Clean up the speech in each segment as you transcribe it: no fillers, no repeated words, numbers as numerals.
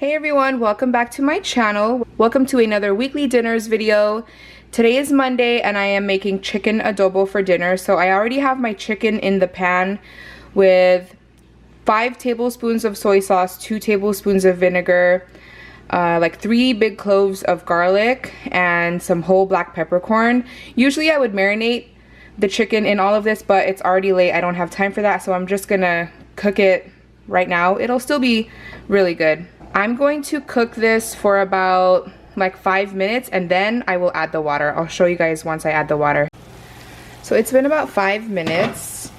Hey everyone, welcome back to my channel. Welcome to another weekly dinners video. Today is Monday and I am making chicken adobo for dinner. So I already have my chicken in the pan with 5 tablespoons of soy sauce, 2 tablespoons of vinegar, like 3 big cloves of garlic, and some whole black peppercorn. Usually I would marinate the chicken in all of this, but it's already late. I don't have time for that, so I'm just gonna cook it right now. It'll still be really good. I'm going to cook this for about like 5 minutes and then I will add the water. I'll show you guys once I add the water. So it's been about 5 minutes.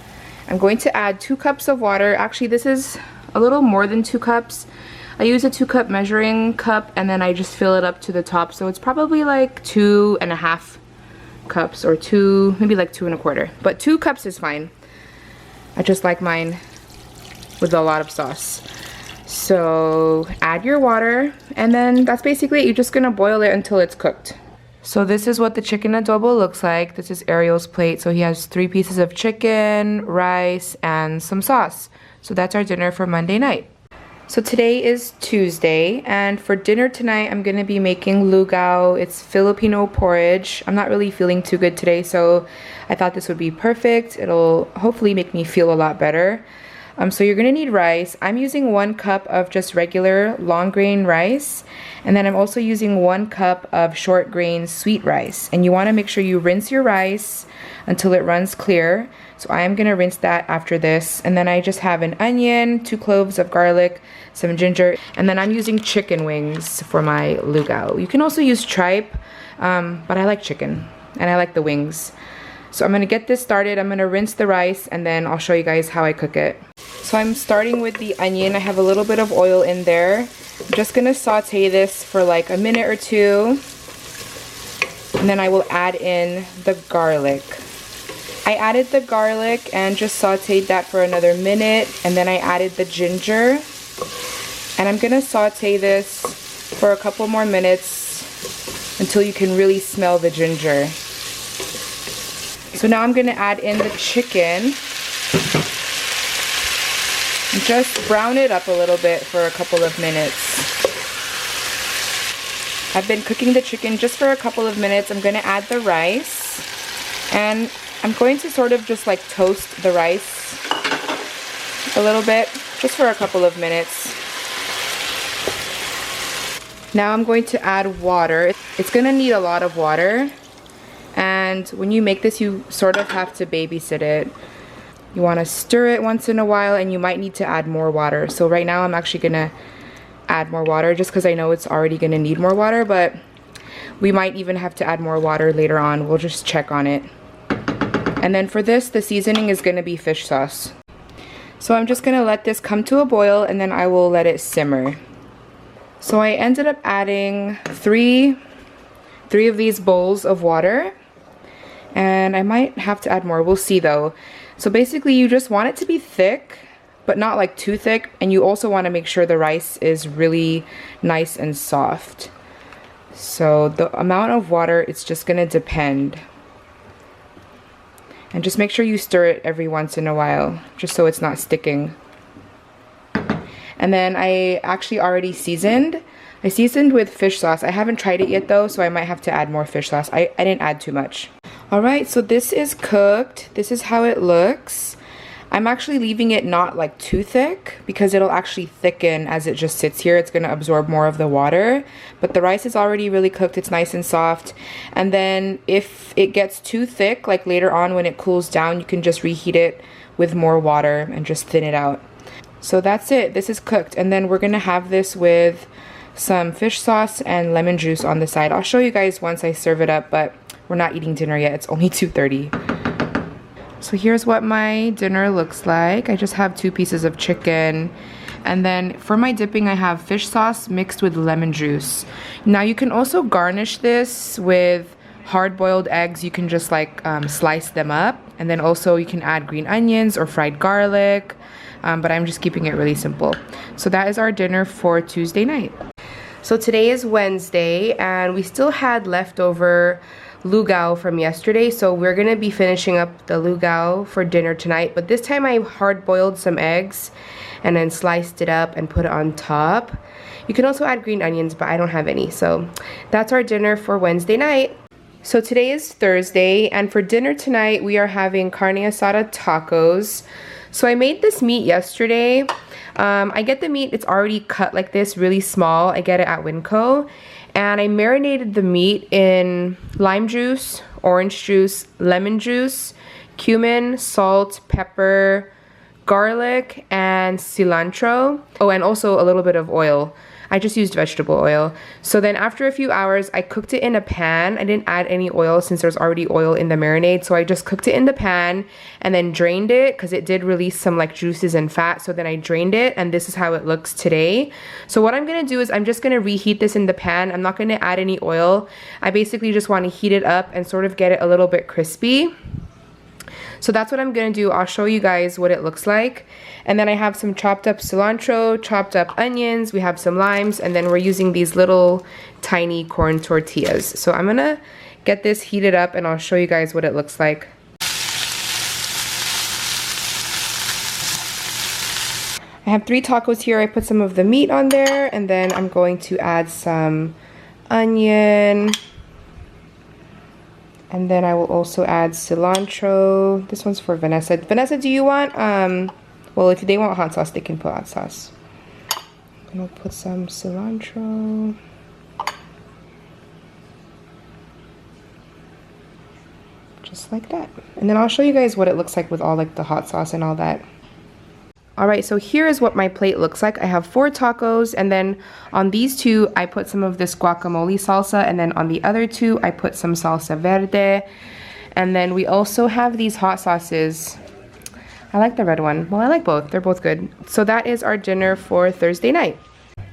I'm going to add 2 cups of water. Actually, this is a little more than 2 cups. I use a 2-cup measuring cup and then I just fill it up to the top. So it's probably like 2.5 cups or 2, maybe like 2 1/4. But 2 cups is fine. I just like mine with a lot of sauce. So add your water and then that's basically it. You're just gonna boil it until it's cooked. So this is what the chicken adobo looks like. This is Ariel's plate. So he has 3 pieces of chicken, rice, and some sauce. So that's our dinner for Monday night. So today is Tuesday, and for dinner tonight I'm gonna be making lugao. It's Filipino porridge. I'm not really feeling too good today, so I thought this would be perfect. It'll hopefully make me feel a lot better. So you're gonna need rice. I'm using 1 cup of just regular long grain rice, and then I'm also using 1 cup of short grain sweet rice. And you wanna make sure you rinse your rice until it runs clear. So I am gonna rinse that after this. And then I just have an onion, 2 cloves of garlic, some ginger, and then I'm using chicken wings for my lugao. You can also use tripe, but I like chicken and I like the wings. So I'm gonna get this started. I'm gonna rinse the rice and then I'll show you guys how I cook it. So I'm starting with the onion. I have a little bit of oil in there. I'm just gonna saute this for like a minute or 2. And then I will add in the garlic. I added the garlic and just sauteed that for another minute. And then I added the ginger. And I'm gonna saute this for a couple more minutes until you can really smell the ginger. So now I'm gonna add in the chicken. And just brown it up a little bit for a couple of minutes. I've been cooking the chicken just for a couple of minutes. I'm gonna add the rice. And I'm going to sort of just like toast the rice a little bit, just for a couple of minutes. Now I'm going to add water. It's gonna need a lot of water. And when you make this, you sort of have to babysit it. You want to stir it once in a while and you might need to add more water. So right now I'm actually gonna add more water just because I know it's already gonna need more water, but we might even have to add more water later on. We'll just check on it. And then for this, the seasoning is gonna be fish sauce. So I'm just gonna let this come to a boil and then I will let it simmer. So I ended up adding three of these bowls of water. And I might have to add more, we'll see though. So basically you just want it to be thick, but not like too thick. And you also want to make sure the rice is really nice and soft. So the amount of water, it's just gonna depend. And just make sure you stir it every once in a while, just so it's not sticking. And then I actually already seasoned. I seasoned with fish sauce. I haven't tried it yet though, so I might have to add more fish sauce. I didn't add too much. Alright, so this is cooked. This is how it looks. I'm actually leaving it not like too thick because it'll actually thicken as it just sits here. It's going to absorb more of the water. But the rice is already really cooked. It's nice and soft. And then if it gets too thick, like later on when it cools down, you can just reheat it with more water and just thin it out. So that's it. This is cooked. And then we're going to have this with some fish sauce and lemon juice on the side. I'll show you guys once I serve it up, but we're not eating dinner yet. It's only 2:30. So here's what my dinner looks like. I just have 2 pieces of chicken. And then for my dipping, I have fish sauce mixed with lemon juice. Now you can also garnish this with hard-boiled eggs. You can just like slice them up. And then also you can add green onions or fried garlic. But I'm just keeping it really simple. So that is our dinner for Tuesday night. So today is Wednesday and we still had leftover lugao from yesterday, so we're gonna be finishing up the lugao for dinner tonight. But this time I hard boiled some eggs and then sliced it up and put it on top. You can also add green onions, but I don't have any. So that's our dinner for Wednesday night. So today is Thursday, and for dinner tonight we are having carne asada tacos. So I made this meat yesterday. I get the meat, it's already cut like this, really small. I get it at Winco. And I marinated the meat in lime juice, orange juice, lemon juice, cumin, salt, pepper, garlic, and cilantro. Oh, and also a little bit of oil. I just used vegetable oil. So then after a few hours, I cooked it in a pan. I didn't add any oil since there's already oil in the marinade. So I just cooked it in the pan and then drained it because it did release some like juices and fat. So then I drained it, and this is how it looks today. So what I'm gonna do is I'm just gonna reheat this in the pan. I'm not gonna add any oil. I basically just wanna heat it up and sort of get it a little bit crispy. So that's what I'm gonna do. I'll show you guys what it looks like. And then I have some chopped up cilantro, chopped up onions, we have some limes, and then we're using these little tiny corn tortillas. So I'm gonna get this heated up and I'll show you guys what it looks like. I have 3 tacos here. I put some of the meat on there, and then I'm going to add some onion. And then I will also add cilantro. This one's for Vanessa. Vanessa, do you want, well, if they want hot sauce, they can put hot sauce. And I'll put some cilantro. Just like that. And then I'll show you guys what it looks like with all like the hot sauce and all that. Alright, so here is what my plate looks like. I have 4 tacos, and then on these 2, I put some of this guacamole salsa, and then on the other 2, I put some salsa verde. And then we also have these hot sauces. I like the red one. Well, I like both. They're both good. So that is our dinner for Thursday night.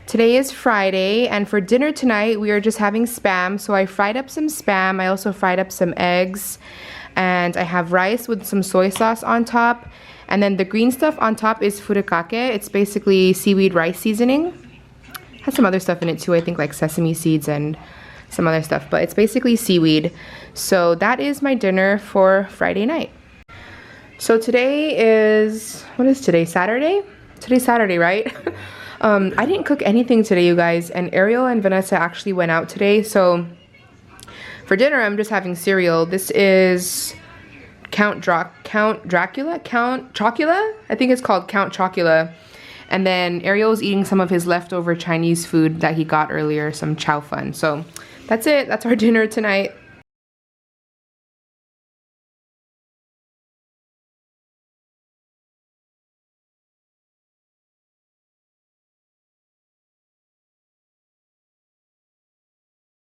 Today is Friday, and for dinner tonight, we are just having Spam. So I fried up some Spam. I also fried up some eggs, and I have rice with some soy sauce on top. And then the green stuff on top is furikake. It's basically seaweed rice seasoning. Has some other stuff in it too, I think, like sesame seeds and some other stuff, but it's basically seaweed. So that is my dinner for Friday night. So today is, what is today, Saturday? Today's Saturday, right? I didn't cook anything today, you guys, and Ariel and Vanessa actually went out today. So for dinner, I'm just having cereal. This is Count Chocula? I think it's called Count Chocula. And then Ariel's eating some of his leftover Chinese food that he got earlier, some chow fun. So that's it. That's our dinner tonight.